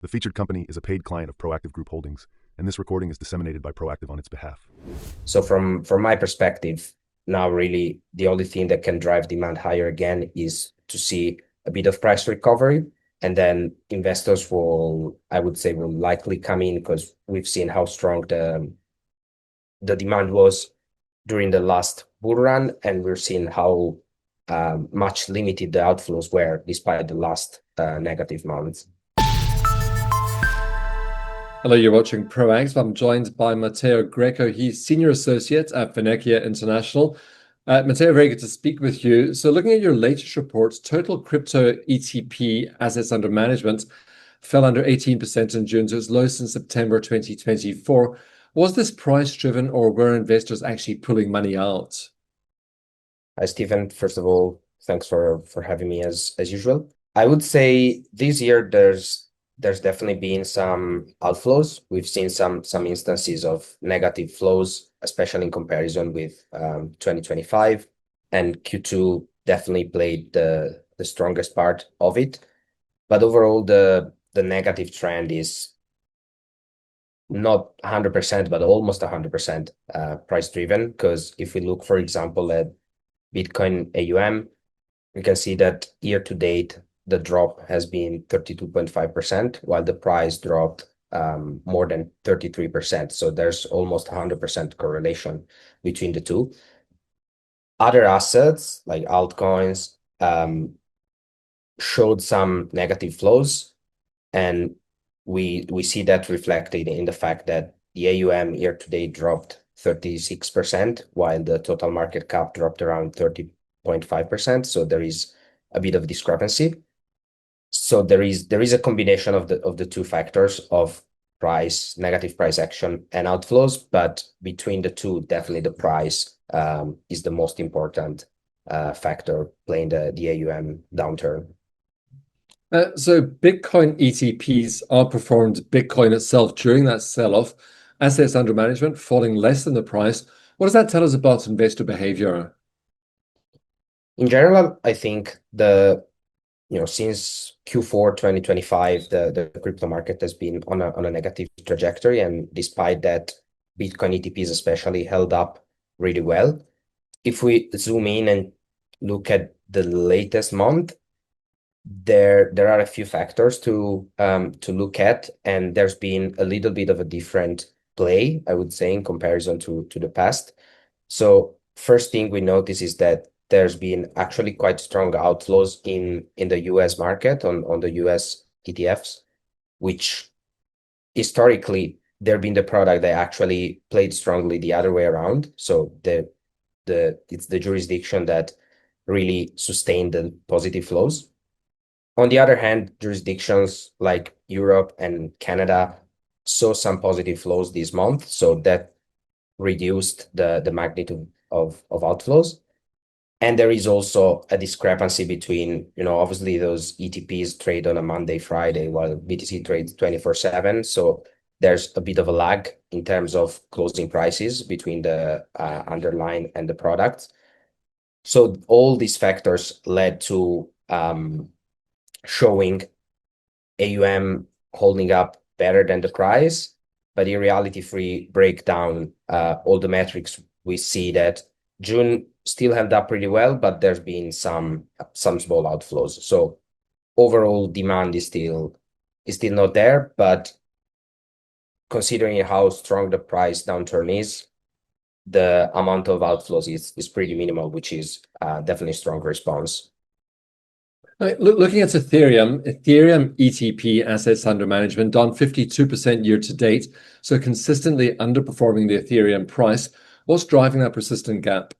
The featured company is a paid client of Proactive Group Holdings, and this recording is disseminated by Proactive on its behalf. So from my perspective, now really the only thing that can drive demand higher again is to see a bit of price recovery, and then investors I would say, will likely come in because we've seen how strong the demand was during the last bull run, and we're seeing how much limited the outflows were despite the last negative months. Hello, you're watching Proactive. I'm joined by Matteo Greco. He's Senior Associate at Fineqia International. Matteo, very good to speak with you. So looking at your latest reports, total crypto ETP assets under management fell under 18% in June to its low since September 2024. Was this price driven, or were investors actually pulling money out? Hi, Stephen. First of all, thanks for having me as usual. I would say this year there's definitely been some outflows. We've seen some instances of negative flows, especially in comparison with 2025, and Q2 definitely played the strongest part of it. But overall, the negative trend is not 100%, but almost 100% price driven. Because if we look, for example, at Bitcoin AUM, we can see that year to date, the drop has been 32.5%, while the price dropped more than 33%. So there's almost 100% correlation between the two. Other assets like altcoins showed some negative flows, and we see that reflected in the fact that the AUM year to date dropped 36%, while the total market cap dropped around 30.5%. So there is a bit of discrepancy. So there is a combination of the two factors of negative price action and outflows, but between the two, definitely the price is the most important factor playing the AUM downturn. So Bitcoin ETPs outperformed Bitcoin itself during that sell-off. Assets under management falling less than the price. What does that tell us about investor behavior? In general, I think since Q4 2025, the crypto market has been on a negative trajectory, and despite that, Bitcoin ETPs especially held up really well. If we zoom in and look at the latest month, there are a few factors to look at, and there's been a little bit of a different play, I would say, in comparison to the past. So first thing we notice is that there's been actually quite strong outflows in the US market on the US ETFs, which historically they've been the product that actually played strongly the other way around. So it's the jurisdiction that really sustained the positive flows. On the other hand, jurisdictions like Europe and Canada saw some positive flows this month, so that reduced the magnitude of outflows. And there is also a discrepancy between, obviously those ETPs trade on a Monday, Friday, while BTC trades 24/7. So there's a bit of a lag in terms of closing prices between the underlying and the products. So all these factors led to showing AUM holding up better than the price. But in reality, if we break down all the metrics, we see that June still held up pretty well, but there's been some small outflows. So overall demand is still not there, but considering how strong the price downturn is, the amount of outflows is pretty minimal, which is definitely a strong response. Looking at Ethereum ETP assets under management down 52% year to date, so consistently underperforming the Ethereum price. What's driving that persistent gap?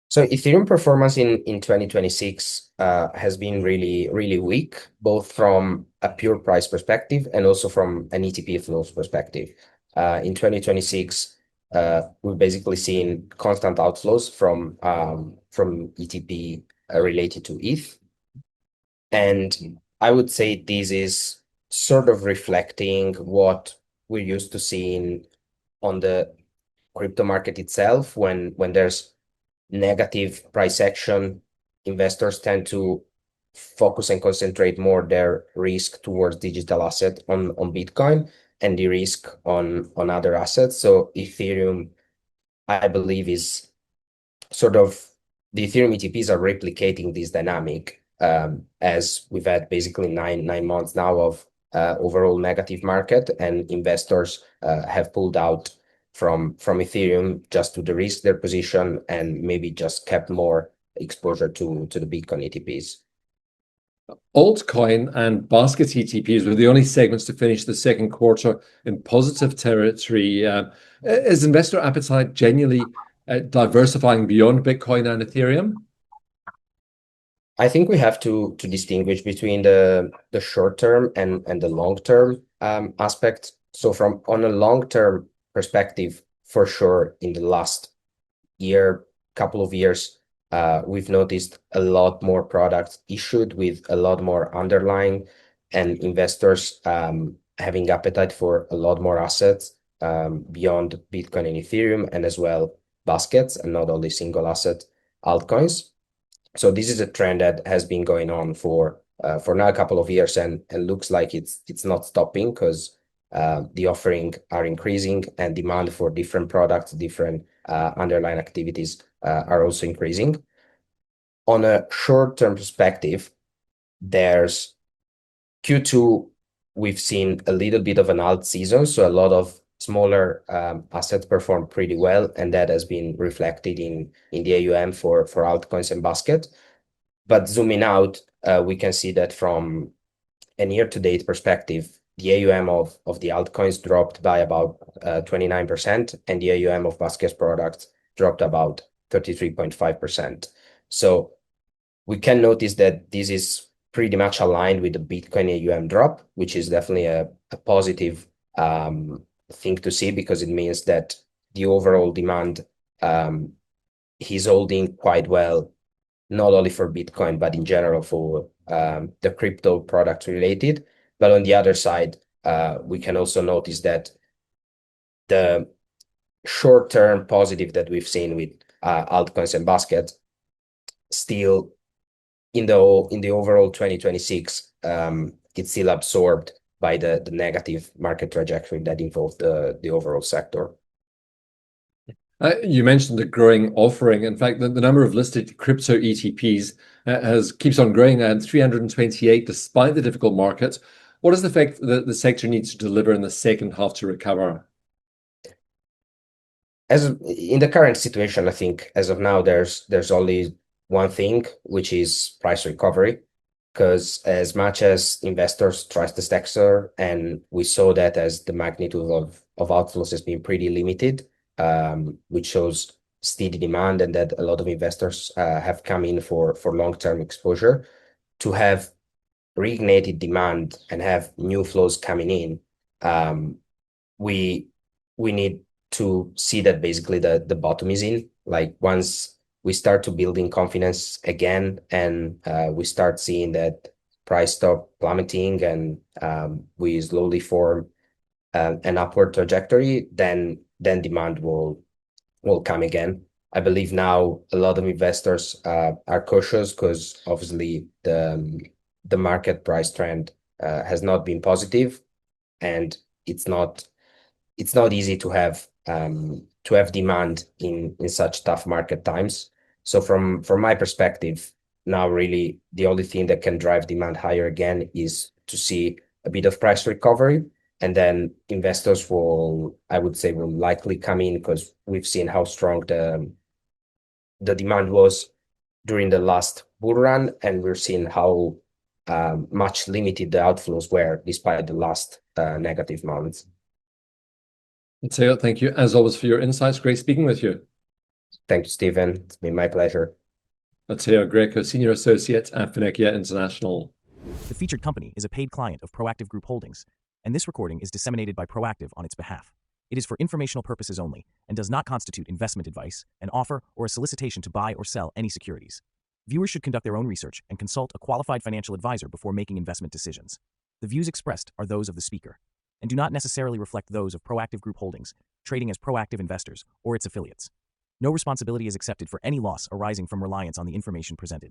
So Ethereum performance in 2026 has been really, really weak, both from a pure price perspective and also from an ETP flows perspective. In 2026, we've basically seen constant outflows from ETP related to ETH. And I would say this is sort of reflecting what we're used to seeing on the crypto market itself. When there's negative price action, investors tend to focus and concentrate more their risk towards digital asset on Bitcoin and the risk on other assets. So Ethereum, I believe, is sort of the Ethereum ETPs are replicating this dynamic, as we've had basically nine months now of overall negative market, and investors have pulled out from Ethereum just to de-risk their position and maybe just kept more exposure to the Bitcoin ETPs. Altcoin and basket ETPs were the only segments to finish the second quarter in positive territory. Is investor appetite genuinely diversifying beyond Bitcoin and Ethereum? I think we have to distinguish between the short term and the long term aspect. So on a long term perspective, for sure, in the last couple of years, we've noticed a lot more products issued with a lot more underlying, and investors having appetite for a lot more assets beyond Bitcoin and Ethereum, and as well baskets and not only single asset altcoins. So this is a trend that has been going on for now a couple of years, and looks like it's not stopping, because the offering are increasing and demand for different products, different underlying activities are also increasing. On a short-term perspective, there's Q2, we've seen a little bit of an alt season, so a lot of smaller assets perform pretty well, and that has been reflected in the AUM for altcoins and basket. But zooming out, we can see that from a year-to-date perspective, the AUM of the altcoins dropped by about 29%, and the AUM of basket products dropped about 33.5%. So we can notice that this is pretty much aligned with the Bitcoin AUM drop, which is definitely a positive thing to see, because it means that the overall demand is holding quite well, not only for Bitcoin, but in general for the crypto product related. But on the other side, we can also notice that the short-term positive that we've seen with altcoins and basket still in the overall 2026, it's still absorbed by the negative market trajectory that involved the overall sector. You mentioned the growing offering. In fact, the number of listed crypto ETPs keeps on growing at 328 despite the difficult market. What is the fact that the sector needs to deliver in the second half to recover? As in the current situation, I think as of now, there's only one thing, which is price recovery. Because as much as investors trust the sector, and we saw that as the magnitude of outflows has been pretty limited, which shows steady demand, and that a lot of investors have come in for long-term exposure, to have reignited demand and have new flows coming in. We need to see that basically the bottom is in. Like, once we start to building confidence again, and we start seeing that price stop plummeting, and we slowly form an upward trajectory, then demand will come again. I believe now a lot of investors are cautious, because obviously the market price trend has not been positive, and it's not easy to have demand in such tough market times. So from my perspective, now really the only thing that can drive demand higher again is to see a bit of price recovery, and then investors will likely come in, because we've seen how strong the demand was during the last bull run, and we're seeing how much limited the outflows were despite the last negative months. Matteo, thank you as always for your insights. Great speaking with you. Thank you, Stephen. It's been my pleasure. Matteo Greco, Senior Associate at Fineqia International. The featured company is a paid client of Proactive Group Holdings, and this recording is disseminated by Proactive on its behalf. It is for informational purposes only and does not constitute investment advice, an offer, or a solicitation to buy or sell any securities. Viewers should conduct their own research and consult a qualified financial advisor before making investment decisions. The views expressed are those of the speaker and do not necessarily reflect those of Proactive Group Holdings, trading as Proactive Investors or its affiliates. No responsibility is accepted for any loss arising from reliance on the information presented.